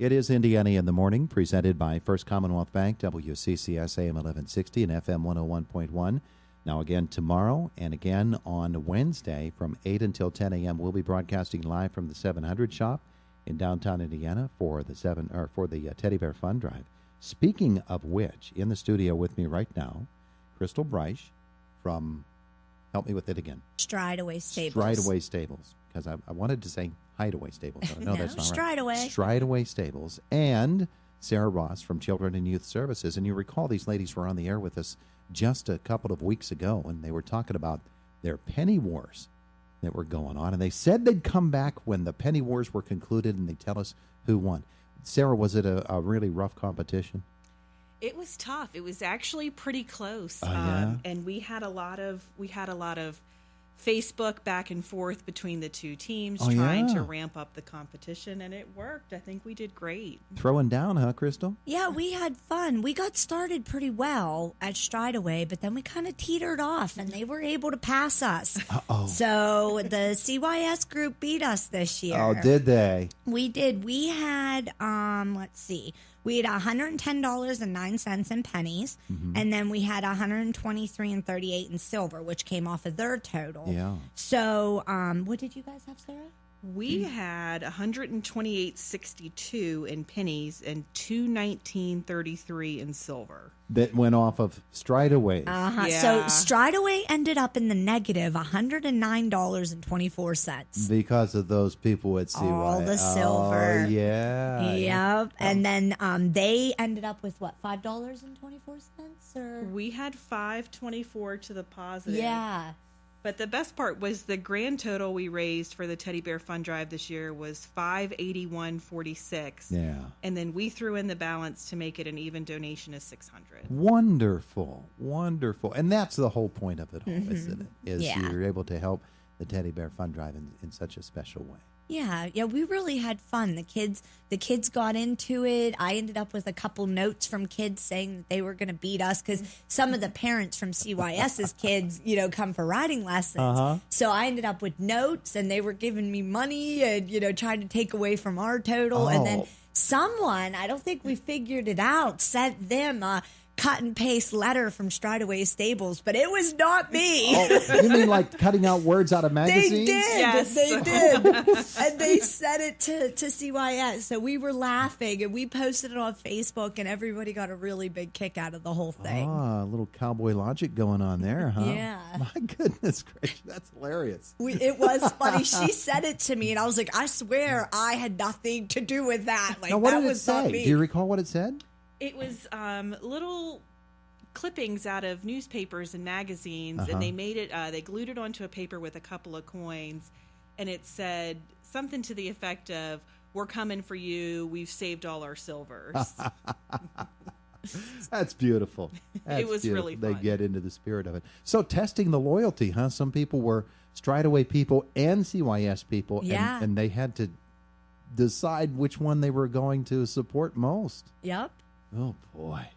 It is Indiana in the Morning, presented by First Commonwealth Bank, WCCS AM 1160 and FM 101.1. Now again tomorrow and again on Wednesday from 8 until 10 a.m. We'll be broadcasting live from the 700 shop in downtown Indiana for the Teddy Bear Fun Drive. Speaking of which, in the studio with me right now, Krystal Breisch from, help me with it again. Strideaway Stables. Strideaway Stables, because I wanted to say Hideaway Stables. But no, that's not Strideaway. Right. Strideaway Stables. And Sarah Ross from Children and Youth Services. And you recall these ladies were on the air with us just a couple of weeks ago, and they were talking about their penny wars that were going on. And they said they'd come back when the penny wars were concluded, and they'd tell us who won. Sarah, was it a really rough competition? It was tough. It was actually pretty close. Yeah? And we had a lot of Facebook back and forth between the two teams trying to ramp up the competition, and it worked. I think we did great. Throwing down, huh, Krystal? Yeah, we had fun. We got started pretty well at Strideaway, but then we kind of teetered off, and they were able to pass us. Uh-oh. So the CYS group beat us this year. Oh, did they? We did. We had, let's see. We had $110.09 in pennies, and then we had $123.38 in silver, which came off of their total. Yeah. So, what did you guys have, Sarah? We had $128.62 in pennies and $219.33 in silver. That went off of Strideaways. Yeah. So Strideaway ended up in the negative $109.24. Because of those people at CY. All the silver. Oh, yeah. Yep. And then they ended up with, what, $5.24? Or? We had $5.24 to the positive. Yeah. But the best part was the grand total we raised for the Teddy Bear Fun Drive this year was $581.46. Yeah. And then we threw in the balance to make it an even donation of $600. Wonderful. Wonderful. And that's the whole point of it all, isn't it? Is Yeah. you're able to help the Teddy Bear Fun Drive in such a special way. Yeah, we really had fun. The kids got into it. I ended up with a couple notes from kids saying that they were going to beat us because some of the parents from CYS's kids, come for riding lessons. So I ended up with notes, and they were giving me money and, trying to take away from our total. And then someone, I don't think we figured it out, sent them a cut and paste letter from Strideaway Stables, but it was not me. Oh, you mean like cutting out words out of magazines? They did. Yes. They did. And they sent it to CYS. So we were laughing, and we posted it on Facebook, and everybody got a really big kick out of the whole thing. A little cowboy logic going on there, huh? Yeah. My goodness gracious, that's hilarious. It was funny. She said it to me, and I was like, I swear I had nothing to do with that. Like, Now, what that did it was not say? me. Do you recall what it said? It was little clippings out of newspapers and magazines, and they made it. They glued it onto a paper with a couple of coins, and it said something to the effect of, "We're coming for you. We've saved all our silvers." That's beautiful. It was really fun. They get into the spirit of it. So testing the loyalty, huh? Some people were Strideaway people and CYS people, Yeah. and they had to decide which one they were going to support most. Yep. Oh, boy.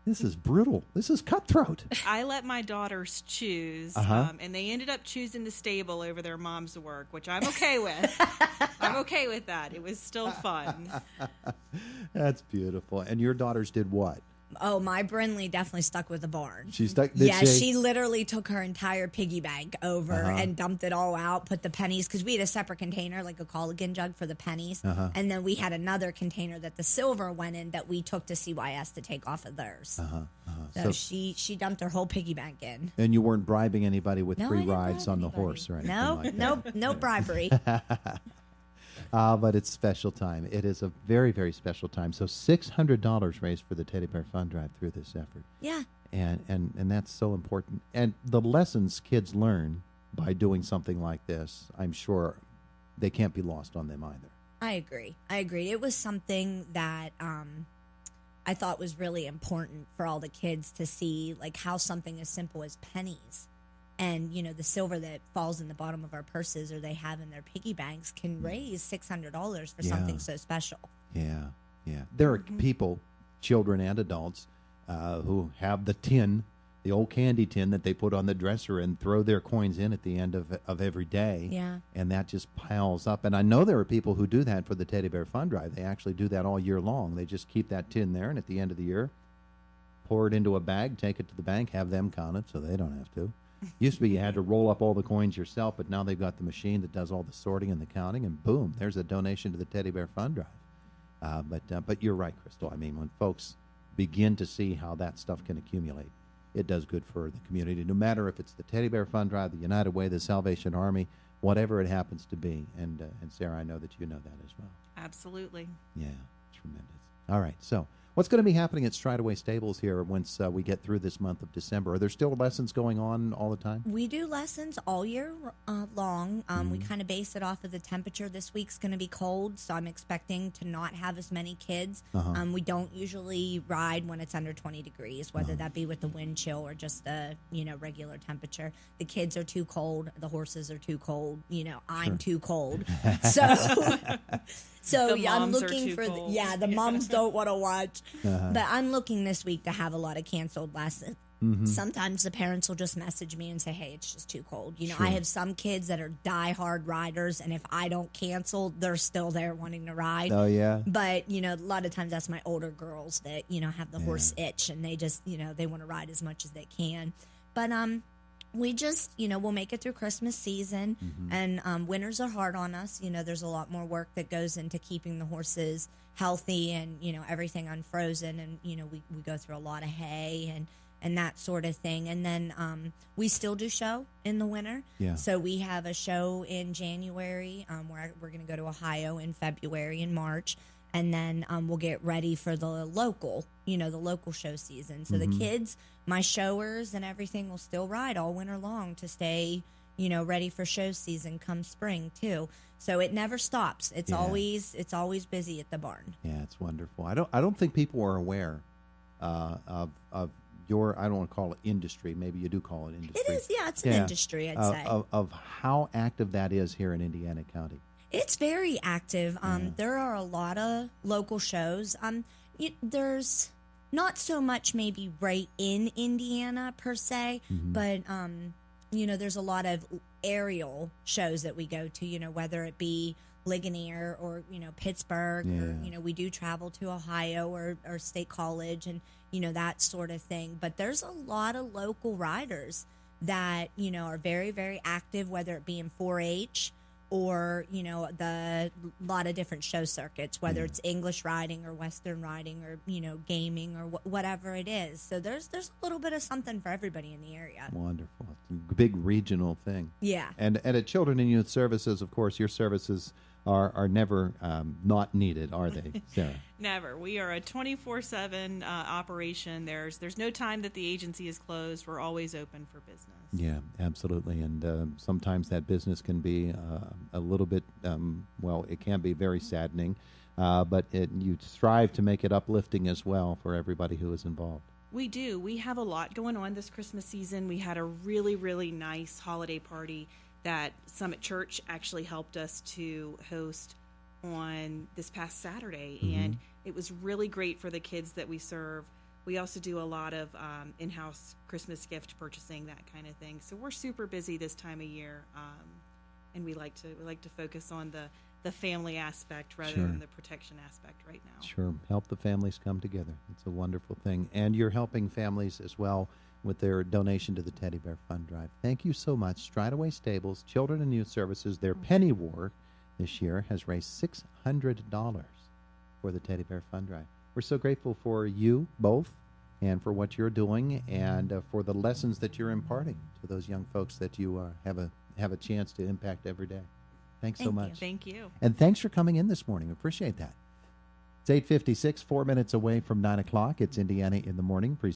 This is brutal. This is cutthroat. I let my daughters choose, and they ended up choosing the stable over their mom's work, which I'm okay with. I'm okay with that. It was still fun. That's beautiful. And your daughters did what? Oh, my Brinley definitely stuck with the barn. She stuck. Did Yeah, she literally took her entire piggy bank over and dumped it all out, put the pennies, because we had a separate container, like a Colligan jug for the pennies. And then we had another container that the silver went in that we took to CYS to take off of theirs. So she dumped her whole piggy bank in. And you weren't bribing anybody with No, I free didn't rides bribe on the anybody. horse or anything like that? No bribery. But it's special time. It is a very, very special time. So $600 raised for the Teddy Bear Fun Drive through this effort. Yeah. And that's so important. And the lessons kids learn by doing something like this, I'm sure they can't be lost on them either. I agree. It was something that I thought was really important for all the kids to see, like how something as simple as pennies and, the silver that falls in the bottom of our purses or they have in their piggy banks can raise $600 for something so special. Yeah, yeah. There are people, children and adults, who have the tin the old candy tin that they put on the dresser and throw their coins in at the end of every day. Yeah. And that just piles up. And I know there are people who do that for the Teddy Bear Fund Drive. They actually do that all year long. They just keep that tin there, and at the end of the year, pour it into a bag, take it to the bank, have them count it so they don't have to. Used to be you had to roll up all the coins yourself, but now they've got the machine that does all the sorting and the counting, and boom, there's a donation to the Teddy Bear Fund Drive. But you're right, Krystal. I mean, when folks begin to see how that stuff can accumulate, it does good for the community, no matter if it's the Teddy Bear Fund Drive, the United Way, the Salvation Army, whatever it happens to be. And Sarah, I know that you know that as well. Absolutely. Yeah, tremendous. All right, so what's going to be happening at Strideaway Stables here once we get through this month of December? Are there still lessons going on all the time? We do lessons all year long. We kind of base it off of the temperature. This week's going to be cold, so I'm expecting to not have as many kids. We don't usually ride when it's under 20 degrees, whether that be with the wind chill or just the regular temperature. The kids are too cold. The horses are too cold. I'm too cold. So The I'm moms are looking too for cold. the moms don't want to watch. But I'm looking this week to have a lot of canceled lessons. Sometimes the parents will just message me and say, hey, it's just too cold. I have some kids that are diehard riders, and if I don't cancel, they're still there wanting to ride. Oh, yeah? But, a lot of times that's my older girls that, have the horse itch, and they just, they want to ride as much as they can. But we just, we'll make it through Christmas season, and winters are hard on us. There's a lot more work that goes into keeping the horses healthy and, everything unfrozen, and, we go through a lot of hay and that sort of thing. And then we still do show in the winter. Yeah. So we have a show in January. We're going to go to Ohio in February and March. And then we'll get ready for the local show season. So the kids, my showers and everything will still ride all winter long to stay, ready for show season come spring too. So it never stops. It's always busy at the barn. Yeah, it's wonderful. I don't think people are aware of your, I don't want to call it industry. Maybe you do call it industry. It is, it's an industry, I'd say. Of how active that is here in Indiana County. It's very active. There are a lot of local shows. There's not so much maybe right in Indiana per se, but there's a lot of aerial shows that we go to. Whether it be Ligonier or Pittsburgh, or we do travel to Ohio or State College and that sort of thing. But there's a lot of local riders that are very, very active, whether it be in 4-H. Or, the lot of different show circuits, whether it's English riding or Western riding or, gaming or whatever it is. So there's a little bit of something for everybody in the area. Wonderful. It's a big regional thing. Yeah. And at Children and Youth Services, of course, your services are never not needed, are they, Sarah? Never. We are a 24/7 operation. There's no time that the agency is closed. We're always open for business. Yeah, absolutely. And sometimes that business can be a little bit, it can be very saddening, but you strive to make it uplifting as well for everybody who is involved. We do. We have a lot going on this Christmas season. We had a really, really nice holiday party that Summit Church actually helped us to host on this past Saturday, and it was really great for the kids that we serve. We also do a lot of in-house Christmas gift purchasing, that kind of thing. So we're super busy this time of year, and we like to focus on the family aspect rather than the protection aspect right now. Sure, help the families come together. It's a wonderful thing, and you're helping families as well with their donation to the Teddy Bear Fund Drive. Thank you so much. Strideaway Stables, Children and Youth Services, their Penny War this year has raised $600 for the Teddy Bear Fund Drive. We're so grateful for you both and for what you're doing and for the lessons that you're imparting to those young folks that you have a chance to impact every day. Thanks so much. Thank you. And thanks for coming in this morning. Appreciate that. It's 8:56, 4 minutes away from 9 o'clock. It's Indiana in the Morning.